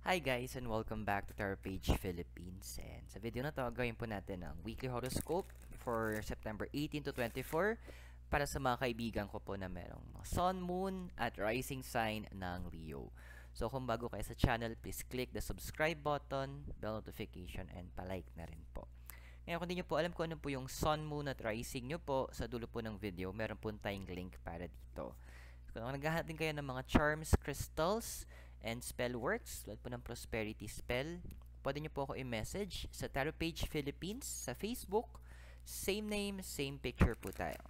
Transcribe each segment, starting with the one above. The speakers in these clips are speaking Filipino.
Hi guys and welcome back to Tarot Page Philippines. And sa video na to, gawin po natin ang weekly horoscope for September 18 to 24 para sa mga kaibigan ko po na merong Sun, Moon at Rising sign ng Leo. So kung bago kayo sa channel, please click the subscribe button, bell notification, and palike na rin po. Ngayon, kung di nyo po alam kung ano po yung Sun, Moon at Rising nyo po, sa dulo po ng video, meron po tayong link para dito. Kung naghahanap din kayo ng mga charms, crystals, and spell works, tulad po ng prosperity spell, pwede nyo po ako i-message sa Tarot Page Philippines sa Facebook. Same name, same picture po tayo.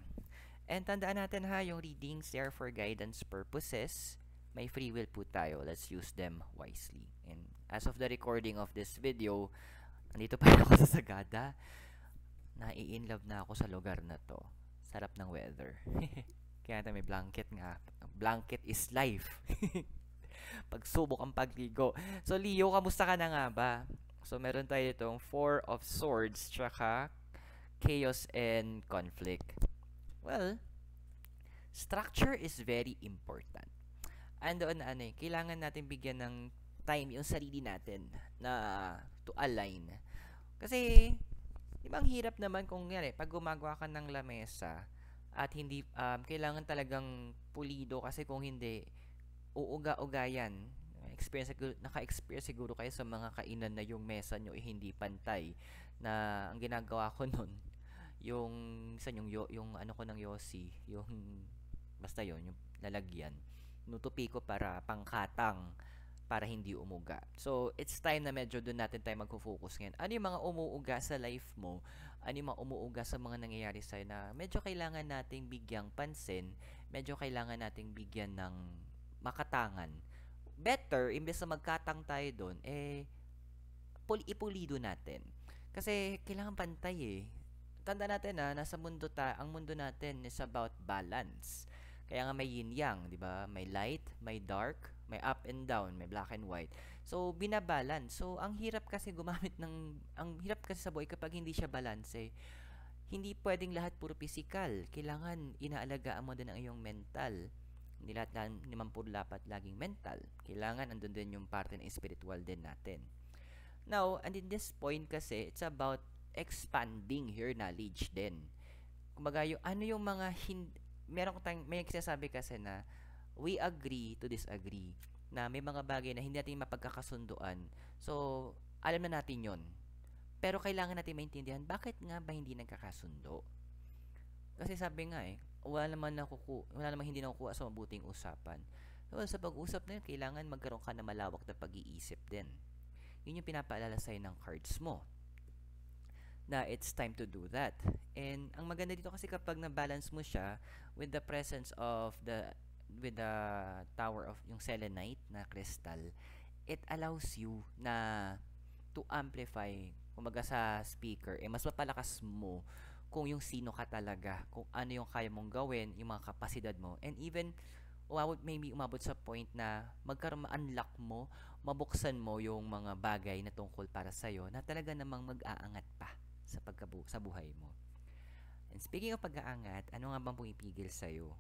And tandaan natin ha, yung readings they are for guidance purposes. May free will po tayo. Let's use them wisely. And as of the recording of this video, nandito pa ako sa Sagada. Nai-inlove na ako sa lugar na to. Sarap ng weather. Kaya may blanket nga. Blanket is life. Pagsubok ang pagligo. So, Leo, kamusta ka na nga ba? So, meron tayo itong Four of Swords, tsaka Chaos and Conflict. Well, structure is very important. Andoon na kailangan natin bigyan ng time yung sarili natin na to align. Kasi, di ba ang hirap naman kung pag gumagawa ka ng lamesa at hindi, kailangan talagang pulido kasi kung hindi, uuga-uga yan. Naka-experience siguro kayo sa mga kainan na yung mesa nyo hindi pantay. Na ang ginagawa ko nun, yung ano ko ng yosi, yung basta yon yung lalagyan. Nutupi ko para pangkatang para hindi umuga. So, it's time na medyo doon natin tayo magfo-focus ngayon. Ano yung mga umuuga sa life mo? Ano yung mga umuuga sa mga nangyayari sa'yo na medyo kailangan nating bigyang pansin, medyo kailangan nating bigyan ng makatangan. Better, imbes na magkatang tayo doon, ipulido natin. Kasi kailangan pantay eh. Tanda natin nasa mundo ang mundo natin is about balance. Kaya nga may yin-yang, di ba? May light, may dark, may up and down, may black and white. So, binabalance. So, ang hirap kasi sa buhay kapag hindi siya balance eh. Hindi pwedeng lahat puro physical. Kailangan inaalagaan mo din ang iyong mental. Hindi lahat naman puro dapat laging mental. Kailangan andun din yung parte ng spiritual din natin. Now, and in this point kasi, it's about expanding your knowledge din. Kumbaga, ano yung mga may sinasabi kasi na we agree to disagree. Na may mga bagay na hindi natin mapagkakasunduan. So, alam na natin yon. Pero kailangan natin maintindihan, bakit nga ba hindi nagkakasundo? Kasi sabi nga wala naman hindi nakukuha sa mabuting usapan. So, sa pag-usap na yun, kailangan magkaroon ka na malawak na pag-iisip din. Yun yung pinapaalala sa'yo ng cards mo. Na it's time to do that. And ang maganda dito kasi kapag na-balance mo siya with the presence of with the tower of yung selenite na crystal, it allows you na to amplify, kumbaga sa speaker, mas mapalakas mo kung yung sino ka talaga, kung ano yung kaya mong gawin, yung mga kapasidad mo, and even umabot sa point na ma-unlock mo, mabuksan mo yung mga bagay na tungkol para sa'yo na talaga namang mag-aangat pa sa buhay mo. And speaking of pag-aangat, ano nga bang pumipigil sa'yo?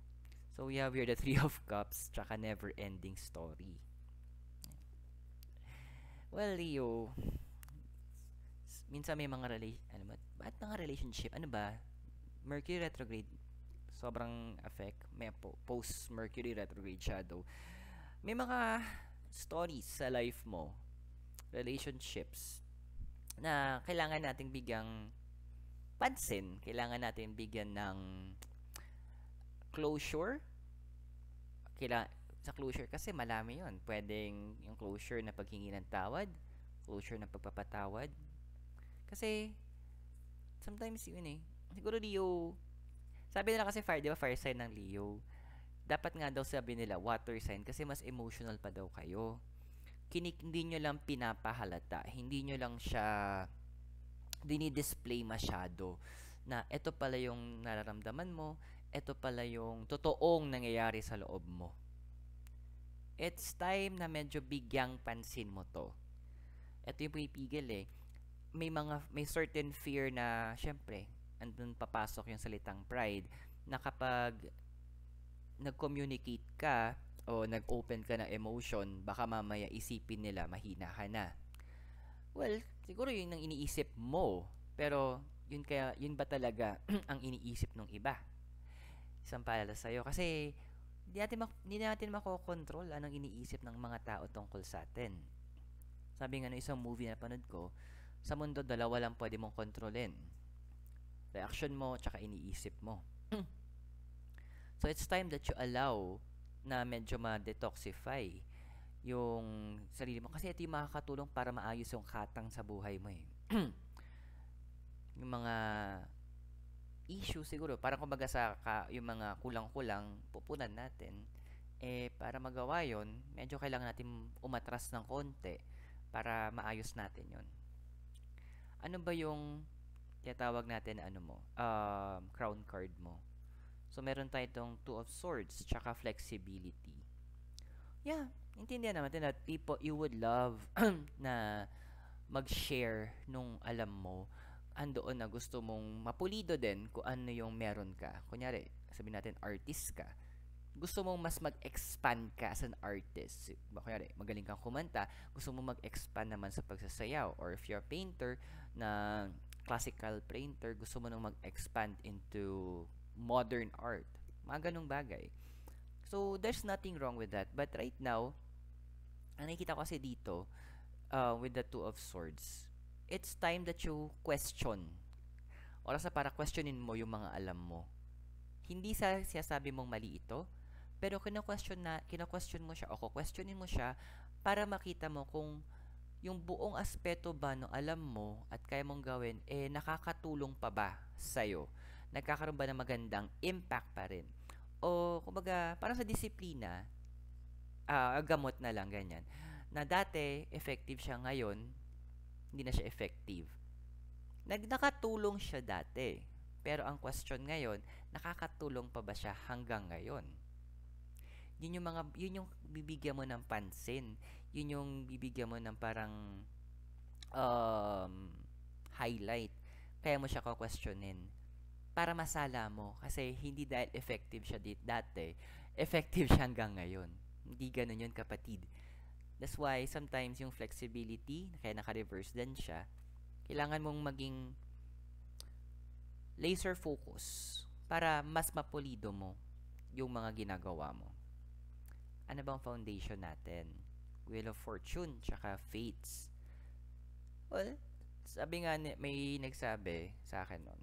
So we have here the Three of Cups, tsaka never-ending story. Well, Leo, minsan may mga relationship, Mercury retrograde, sobrang effect, may post Mercury retrograde shadow. May mga stories sa life mo, relationships, na kailangan nating bigyang pansin, kailangan natin bigyan ng closure. Sa closure kasi malami yun. Pwedeng yung closure na paghingi ng tawad, closure na pagpapatawad. Kasi, sometimes yun siguro Leo, sabi nila kasi fire, di ba fire sign ng Leo? Dapat nga daw sabi nila water sign kasi mas emotional pa daw kayo. Hindi nyo lang pinapahalata, hindi nyo lang siya dinidisplay masyado na ito pala yung nararamdaman mo, ito pala yung totoong nangyayari sa loob mo. It's time na medyo bigyang pansin mo to. Ito yung pipigil may certain fear na syempre andun papasok yung salitang pride na kapag nag-communicate ka o nag-open ka ng emotion, baka mamaya isipin nila mahina ka na. Well, siguro yun ang iniisip mo, pero yun ba talaga ang iniisip ng iba? Isang paalala sa'yo kasi hindi natin makokontrol anong iniisip ng mga tao tungkol sa atin. Sabi nga ng isang movie na panood ko, sa mundo dalawa lang pwede mong kontrolin. Reaction mo tsaka iniisip mo. So it's time that you allow na medyo ma-detoxify yung sarili mo kasi ito yung makakatulong para maayos yung katang sa buhay mo eh. Yung mga issue siguro, parang kumbaga yung mga kulang-kulang pupunan natin, para magawa yon medyo kailangan natin umatras ng konti para maayos natin yon. Ano ba yung tinatawag natin na crown card mo? So, meron tayo itong Two of Swords, tsaka flexibility. Yeah, intindihan naman natin that you would love na mag-share nung alam mo andoon na gusto mong mapulido din kung ano yung meron ka. Kunyari, sabihin natin artist ka. Gusto mong mas mag-expand ka as an artist. Kunyari, magaling kang kumanta, gusto mong mag-expand naman sa pagsasayaw. Or if you're a painter na classical painter, gusto mo nang mag-expand into modern art. Mga ganong bagay. So, there's nothing wrong with that. But right now, ang nakikita ko kasi dito, with the Two of Swords, it's time that you question. Oras na para questionin mo yung mga alam mo. Hindi siyasabi mong mali ito, pero kina-question mo siya o questionin mo siya para makita mo kung yung buong aspeto ba ng alam mo at kaya mong gawin, nakakatulong pa ba sa'yo? Nagkakaroon ba ng magandang impact pa rin? O, kumbaga, parang sa disiplina, gamot na lang, ganyan. Na dati, effective siya ngayon, hindi na siya effective. Nakatulong siya dati. Pero ang question ngayon, nakakatulong pa ba siya hanggang ngayon? Yun yung bibigyan mo ng pansin. Yun yung bibigyan mo ng parang highlight. Kaya mo siya questionin para masala mo. Kasi hindi dahil effective siya dati, effective siya hanggang ngayon. Hindi ganun yun, kapatid. That's why sometimes yung flexibility, kaya naka-reverse din siya, kailangan mong maging laser focus para mas mapulido mo yung mga ginagawa mo. Ano bang foundation natin? Wheel of Fortune, tsaka Fates. Well, sabi nga, may nagsabi sa akin nun,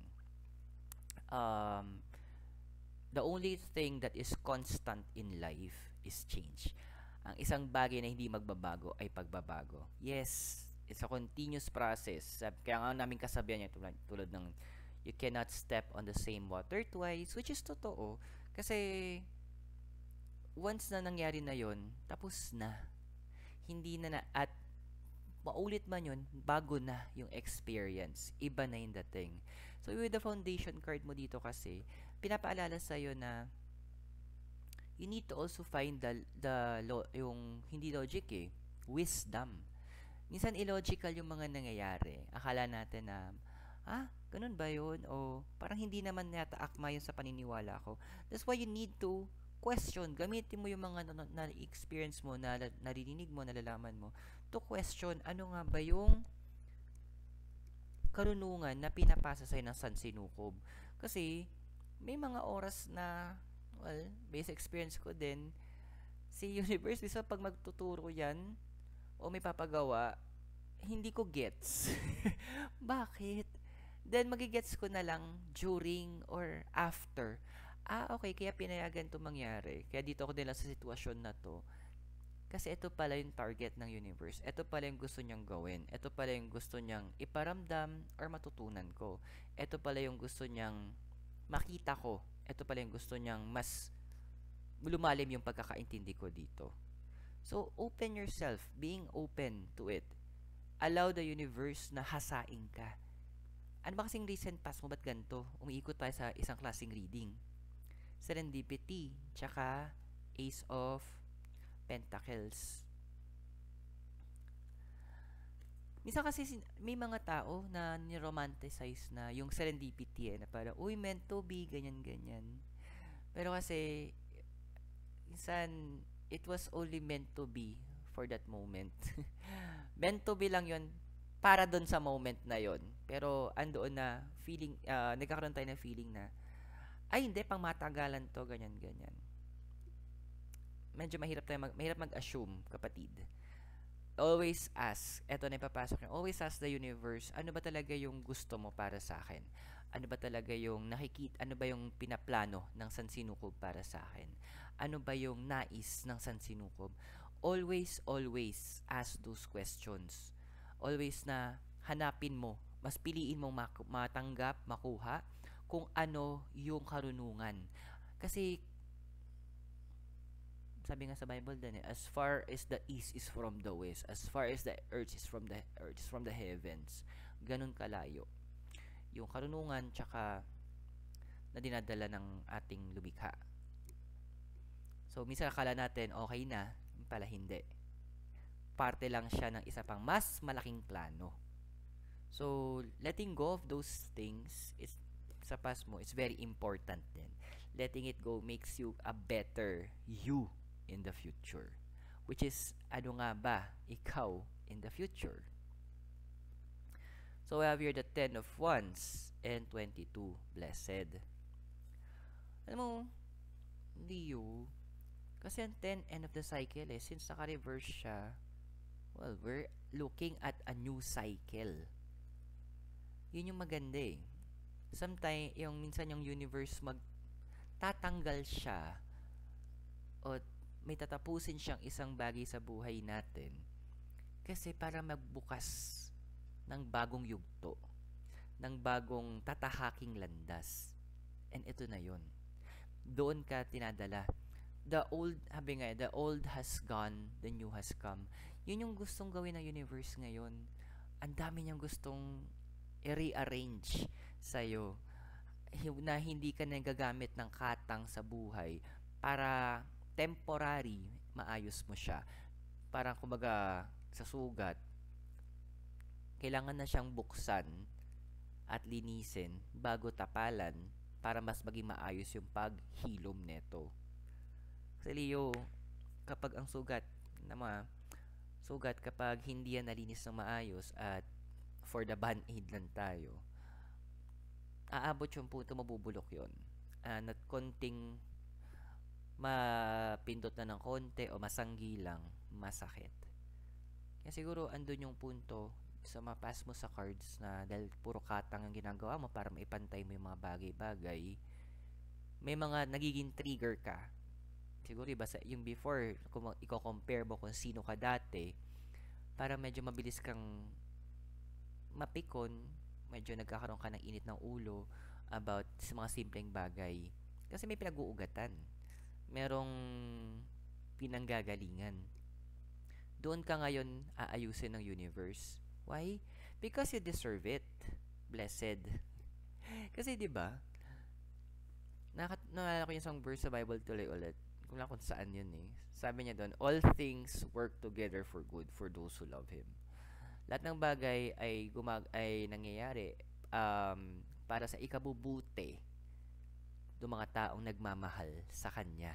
the only thing that is constant in life is change. Ang isang bagay na hindi magbabago ay pagbabago. Yes, it's a continuous process. Kaya nga namin kasabihan niya tulad ng you cannot step on the same water twice, which is totoo. Kasi once na nangyari na yon, tapos na. Hindi na at maulit man yun, bago na yung experience. Iba na yung dating. So, with the foundation card mo dito kasi, pinapaalala sa'yo na you need to also find yung hindi logic wisdom. Minsan illogical yung mga nangyayari. Akala natin na, ganun ba yun? O parang hindi naman yata akma yun sa paniniwala ko. That's why you need to question. Gamitin mo yung mga na-experience mo, narinig mo, nalalaman mo, to question ano nga ba yung karunungan na pinapasa sa'yo ng Sansinukob. Kasi may mga oras na basic experience ko din, si universe, bisa pag magtuturo yan, o may papagawa, hindi ko gets. Bakit? Then, magigets ko na lang during or after. Okay, kaya pinayagan to mangyari. Kaya dito ako nila sa sitwasyon na to. Kasi ito pala yung target ng universe. Ito pala yung gusto niyang gawin. Ito pala yung gusto niyang iparamdam or matutunan ko. Ito pala yung gusto niyang makita ko. Ito pala yung gusto niyang mas lumalim yung pagkakaintindi ko dito. So, open yourself. Being open to it. Allow the universe na hasain ka. Ano ba kasing recent past mo? Ba't ganito? Umiikot tayo sa isang klaseng reading. Serendipity, tsaka Ace of Pentacles. Minsan kasi may mga tao na niromanticize na yung serendipity na para, meant to be, ganyan-ganyan. Pero kasi, minsan, it was only meant to be for that moment. Meant to be lang yun para dun sa moment na yon. Pero andoon na feeling, nagkakaroon tayo ng feeling na, ay hindi, pang matagalan to, ganyan, ganyan. Medyo mahirap mag-assume, kapatid. Always ask, eto na ipapasok nyo, always ask the universe, ano ba talaga yung gusto mo para sa akin? Ano ba talaga yung nakikita, ano ba yung pinaplano ng sansinukob para sa akin? Ano ba yung nais ng sansinukob? Always, always ask those questions. Always na hanapin mo, mas piliin mong matanggap, makuha, kung ano yung karunungan. Kasi, sabi nga sa Bible din as far as the east is from the west, as far as the earth is from the heavens, ganun kalayo yung karunungan tsaka na dinadala ng ating lumikha. So, minsan akala natin okay na, pala hindi. Parte lang siya ng isa pang mas malaking plano. So, letting go of those things is, sa past mo, it's very important din. Letting it go makes you a better you in the future. Which is, ano nga ba ikaw in the future? So, we have here the 10 of Wands and 22, Blessed. Alam mo, Leo, kasi ang 10, end of the cycle since naka-reverse siya, well, we're looking at a new cycle. Yun yung maganda Sometimes, minsan yung universe magtatanggal siya o may tatapusin siyang isang bagay sa buhay natin kasi para magbukas ng bagong yugto, ng bagong tatahaking landas. And ito na yun. Doon ka tinadala. The old has gone, the new has come. Yun yung gustong gawin ng universe ngayon. Ang dami niyang gustong i-rearrange sa'yo na hindi ka nagagamit ng katang sa buhay para temporary maayos mo siya. Parang kumbaga sa sugat, kailangan na siyang buksan at linisin bago tapalan para mas maging maayos yung paghilom neto. Kasi Leo, kapag ang sugat kapag hindi yan nalinis ng maayos at for the band-aid lang tayo, aabot yung punto mabubulok yun. At konting mapindot na ng konti o masanggi lang, masakit. Kaya siguro andun yung punto sa mapas mo sa cards na dahil puro katang ang ginagawa mo para maipantay mo yung mga bagay-bagay, may mga nagiging trigger ka. Siguro iba sa yung before, kung i-compare mo kung sino ka dati, para medyo mabilis kang mapikon, medyo nagkakaroon ka ng init ng ulo about sa mga simpleng bagay. Kasi may pinag-uugatan. Merong pinanggagalingan. Doon ka ngayon aayusin ng universe. Why? Because you deserve it. Blessed. Kasi 'di ba? Naalala ko yung isang verse sa Bible tuloy ulit. Kung lang kung saan yun Sabi niya doon, all things work together for good for those who love Him. Lahat ng bagay ay nangyayari para sa ikabubuti ng mga taong nagmamahal sa Kanya.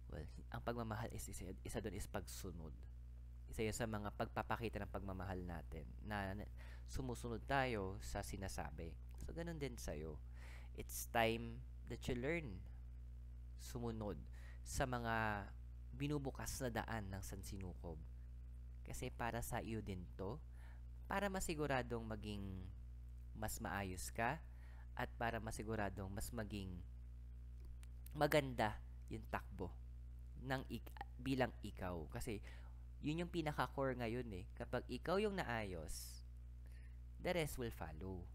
Well, ang pagmamahal isa doon is pagsunod. Isa yun sa mga pagpapakita ng pagmamahal natin na sumusunod tayo sa sinasabi. So, ganun din sa'yo. It's time that you learn sumunod sa mga binubukas na daan ng sansinukob. Kasi para sa iyo din to, para masiguradong maging mas maayos ka at para masiguradong mas maging maganda yung takbo ng bilang ikaw. Kasi yun yung pinaka-core ngayon Kapag ikaw yung naayos, the rest will follow.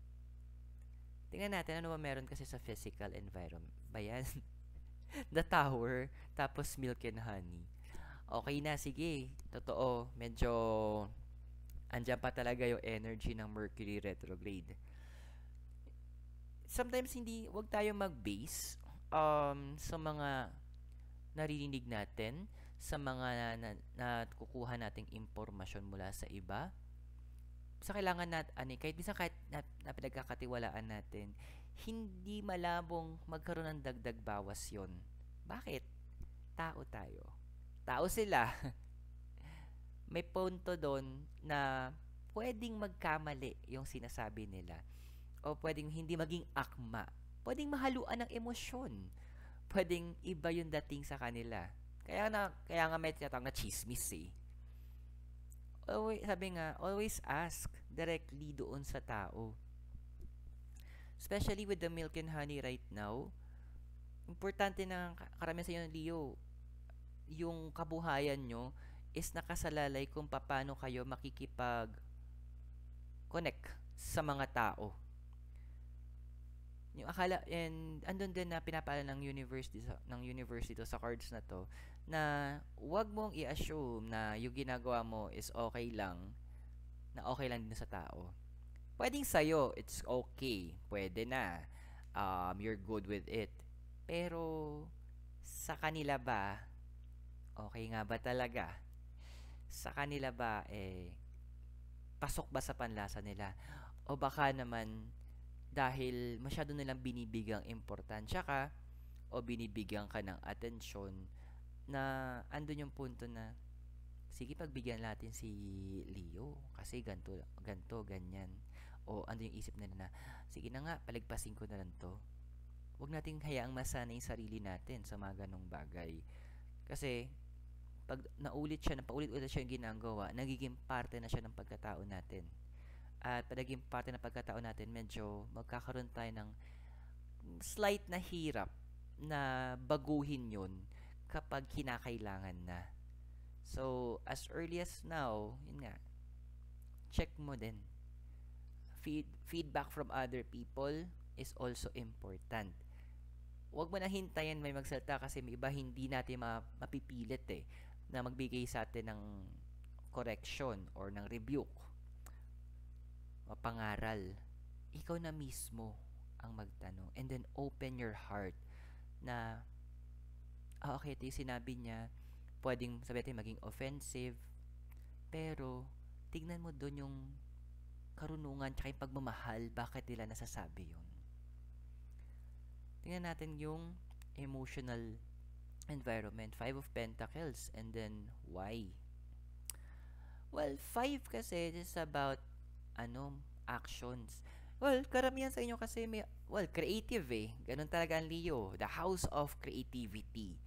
Tingnan natin ano ba meron kasi sa physical environment. Bayan. The Tower, tapos Milk and Honey. Okay na, sige. Totoo, medyo andyan pa talaga yung energy ng Mercury retrograde. Sometimes wag tayo mag-base sa mga naririnig natin, sa mga kukuha nating impormasyon mula sa iba. Sa kailangan natin, kahit na pinagkakatiwalaan natin, hindi malabong magkaroon ng dagdag bawas yon. Bakit? Tao tayo. tao sila. May punto doon na pwedeng magkamali yung sinasabi nila. O pwedeng hindi maging akma. Pwedeng mahaluan ng emosyon. Pwedeng iba yung dating sa kanila. Kaya nga may tinatawag na chismis eh. Sabi nga, always ask directly doon sa tao. Especially with the milk and honey right now, importante na karamihan sa inyo, Leo, yung kabuhayan nyo is nakasalalay kung paano kayo makikipag-connect sa mga tao. Yung akala, and andun din na pinapala ng university to sa cards na to, na wag mong i-assume na yung ginagawa mo is okay lang, na okay lang din sa tao. Pwedeng sa'yo, it's okay. Pwede na. You're good with it. Pero, sa kanila ba, okay nga ba talaga? Sa kanila ba, pasok ba sa panlasa nila? O baka naman, dahil masyado nilang binibigyang importansya ka, o binibigyan ka ng atensyon, na andun yung punto na, sige, pagbigyan natin si Leo, kasi ganto, ganyan. O ando yung isip nila na, sige na nga, palagpasin ko na lang to. Huwag nating hayaang masanay yung sarili natin sa mga ganong bagay. Kasi, pag paulit-ulit siya yung ginagawa, nagiging parte na siya ng pagkatao natin. At pag naging parte ng pagkatao natin, medyo magkakaroon tayo ng slight na hirap na baguhin yun kapag kinakailangan na. So, as early as now, yun nga, check mo din. Feedback from other people is also important. Huwag mo na hintayin may magsalita kasi may iba hindi natin mapipilit na magbigay sa atin ng correction or ng rebuke o pangaral. Ikaw na mismo ang magtanong and then open your heart na okay, ito yung sinabi niya, pwedeng sabihin maging offensive, pero tignan mo doon yung karunungan tsaka yung pagmamahal, bakit nila nasasabi yun. Tingnan natin yung emotional environment. 5 of Pentacles and then why? Well, 5 kasi is about actions. Well, karamihan sa inyo kasi creative Ganun talaga ang Leo. The house of creativity.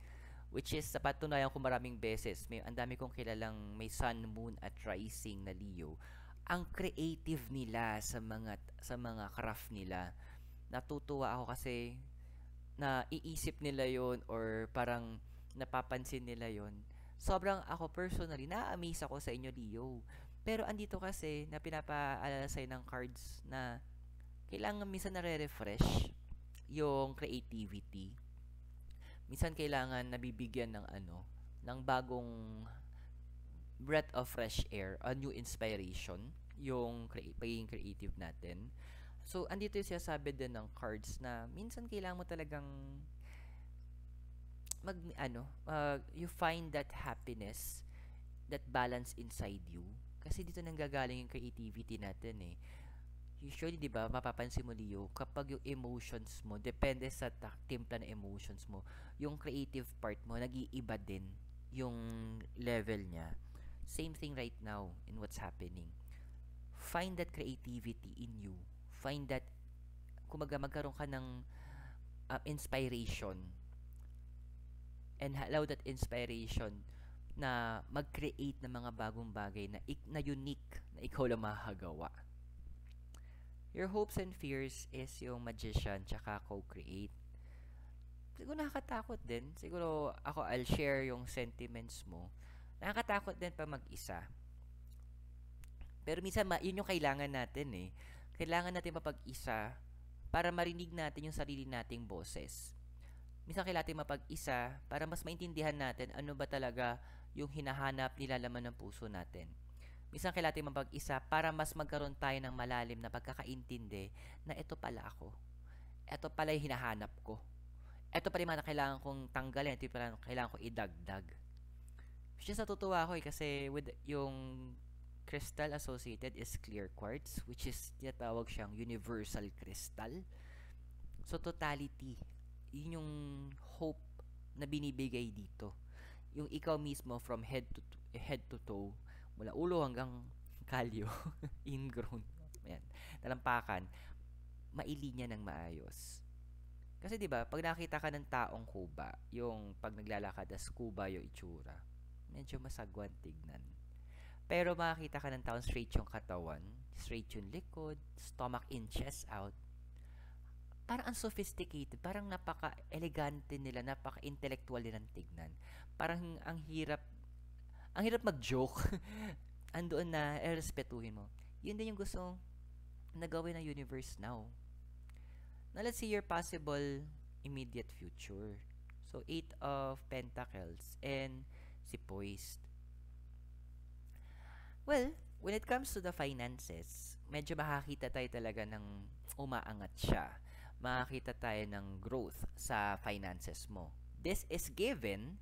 Which is, sa patunayan ko maraming beses, ang dami kong kilalang may sun, moon, at rising na Leo. Ang creative nila sa mga craft nila. Natutuwa ako kasi na iisip nila yon or parang napapansin nila yon. Sobrang ako personally, na-amaze ako sa inyo, Leo. Pero andito kasi na pinapaalala sa'yo ng cards na kailangan minsan nare-refresh yung creativity. Minsan kailangan nabibigyan ng bagong breath of fresh air, a new inspiration, yung pagiging creative natin. So, andito yung sinasabi din ng cards na minsan kailangan mo talagang you find that happiness, that balance inside you. Kasi dito nanggagaling yung creativity natin Usually, di ba, mapapansin mo, Leo, kapag yung emotions mo, depende sa timpla na emotions mo, yung creative part mo, nag-iiba din yung level niya. Same thing right now in what's happening. Find that creativity in you. Find that, kumaga magkaroon ka ng inspiration. And allow that inspiration na mag-create ng mga bagong bagay na unique, na ikaw lang makakagawa. Your hopes and fears is yung magician tsaka co-create. Siguro nakakatakot din. Siguro ako, I'll share yung sentiments mo. Nakakatakot din pa mag-isa. Pero minsan, yun yung kailangan natin Kailangan natin mapag-isa para marinig natin yung sarili nating boses. Minsan kailangan natin mapag-isa para mas maintindihan natin ano ba talaga yung hinahanap, nilalaman ng puso natin. Minsan kailangan natin mapag-isa para mas magkaroon tayo ng malalim na pagkakaintindi na ito pala ako. Ito pala yung hinahanap ko. Ito pala yung mga kailangan kong tanggalin. Ito pala yung kailangan kong idagdag. Which is natutuwa ako kasi with yung crystal associated is clear quartz, which is tinatawag siyang universal crystal. So totality, yun yung hope na binibigay dito. yung ikaw mismo from head to toe, mula ulo hanggang kalyo, ingrown, ayan, talampakan, mailinya ng maayos. Kasi 'di ba, pag nakita ka ng taong kuba, yung pag naglalakad as kuba yung itsura, medyo masagwan tignan. Pero makakita ka ng taong straight yung katawan, straight yung likod, stomach in, chest out, parang unsophisticated, parang napaka-elegante nila, napaka-intellectual nilang tignan. Parang ang hirap mag-joke. Andoon na, respetuhin mo. Yun din yung gusto na gawin ng universe now. Now, let's see your possible immediate future. So, Eight of Pentacles and si Poised. Well, when it comes to the finances, medyo makakita tayo talaga ng umaangat siya. Makakita tayo ng growth sa finances mo. This is given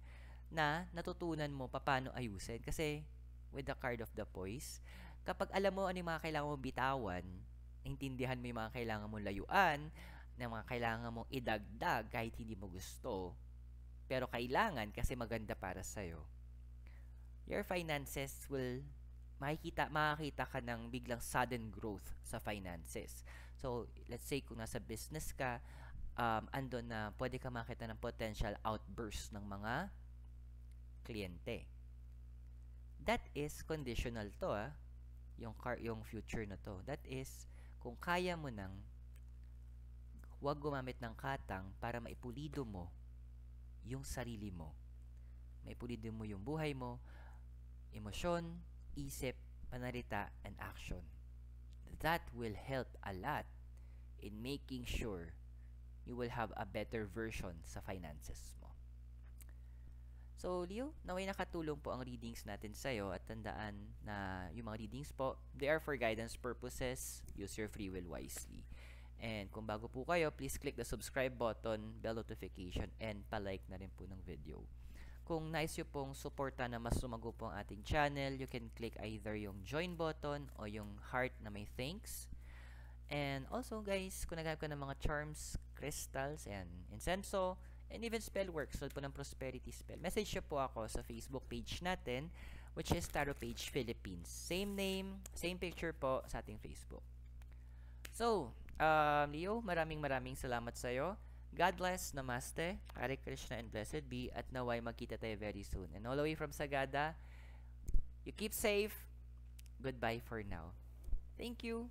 na natutunan mo paano ayusin. Kasi, with the card of the Poise, kapag alam mo ano yung mga kailangan mong bitawan, intindihan mo yung mga kailangan mong layuan, na mga kailangan mong idagdag kahit hindi mo gusto, pero kailangan kasi maganda para sa'yo, your finances will makakita ka ng biglang sudden growth sa finances. So, let's say kung nasa business ka, andon na pwede ka makita ng potential outburst ng mga kliyente. That is conditional to, yung future na to. That is, kung kaya mo nang huwag gumamit ng katang para maipulido mo yung sarili mo. Maipulido mo yung buhay mo, emosyon, isip, pananalita, and action. That will help a lot in making sure you will have a better version sa finances mo. So, Leo, naway nakatulong po ang readings natin sa'yo at tandaan na yung mga readings po, they are for guidance purposes. Use your free will wisely. And kung bago po kayo, please click the subscribe button, bell notification, and palike na rin po ng video. Kung nais nyo pong suporta na mas sumago po ang ating channel, you can click either yung join button o yung heart na may thanks. And also guys, kung naghahanap ka ng mga charms, crystals, and incenso, and even spell works, so po ng prosperity spell, message nyo po ako sa Facebook page natin, which is Tarot Page Philippines. Same name, same picture po sa ating Facebook. So, Leo, maraming salamat sa'yo. God bless, Namaste, Hare Krishna, and blessed be, at naway magkita tayo very soon. And all the way from Sagada, you keep safe. Goodbye for now. Thank you.